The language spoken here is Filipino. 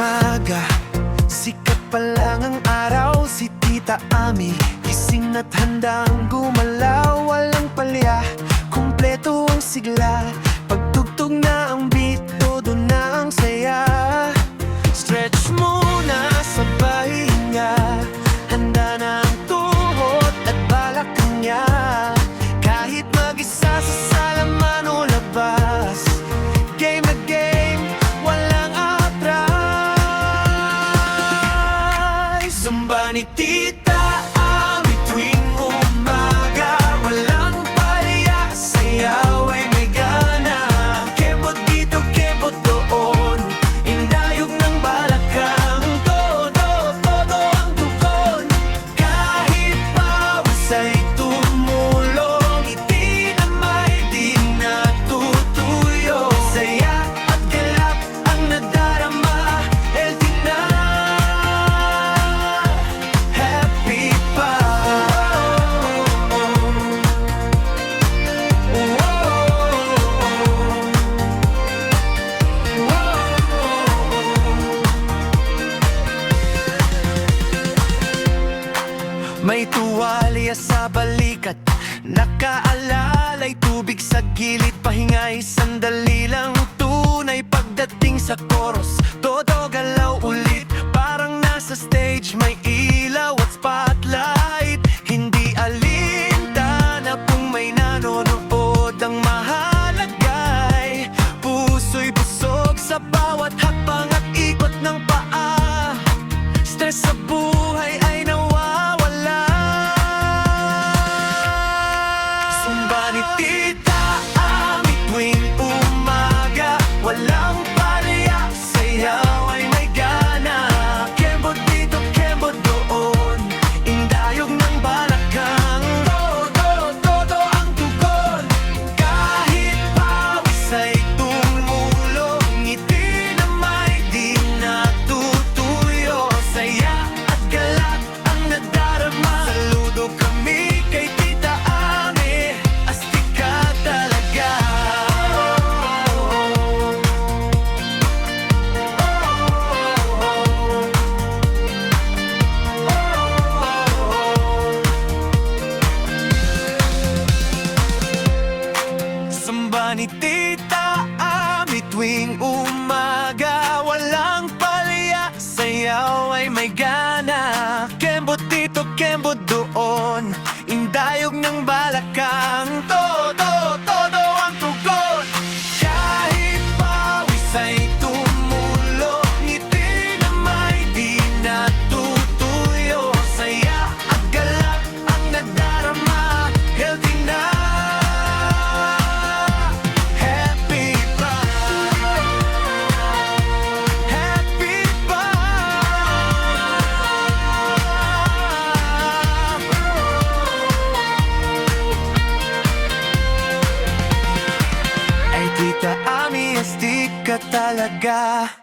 umaga, sikat pa lang ang araw. Si Tita Ami, gising na't handang gumalaw. Walang palya, kumpleto ang sigla. Pagtugtog na ang beat, todo na ang saya. Stretch muna sa pahinga, handa na ang tuhod at balakang niya. Kahit mag-isa sa sala man o labas, game na game, walang atras. Zumba ni Tita Ami tuwing umaga, walang palya, sayaw ay may gana. Kembot dito, kembot doon, indayog ng balakang. Todo, todo ang tugon, kahit pawis ay tumulong. Ngiti na may di natutuyo, saya at galak ang nadarama. Healthy na, happy pa. May tuwalya sa balikat, nakaalalay tubig sa gilid. Pahinga'y sandali lang, tunay pagdating sa chorus. Todo galaw ulit, parang nasa stage. May ilaw at spotlight, hindi alintana kung may nanonood. Ang mahalagay, puso'y busog sa bawat hakbang at ikot ng paa. Stress sa buhay ay nawawala. Zumba ni Tita Ami tuwing umaga, walang palya, sayaw ay may gana. Kembot dito, kembot doon, indayog ng balakang. Todo, todo ang tugon, kahit pawis ay tumulong. Ngiti na may di natutuyo, saya at galak ang nadarama. Saludo kami kay Tita Ami, astig ka talaga. Samba ni Tita Ami tuwing umaga, walang palya, sayaw ay may gana. Kembot dito, kembot doon, indayog ng balakang. Todo, todo ang tugon, kahit pawis ay tumulong. Ngiti na may di natutuyo, saya at galak ang nadarama. Healthy na, happy pa, happy pa. Ay Tita Ami, astig ka talaga.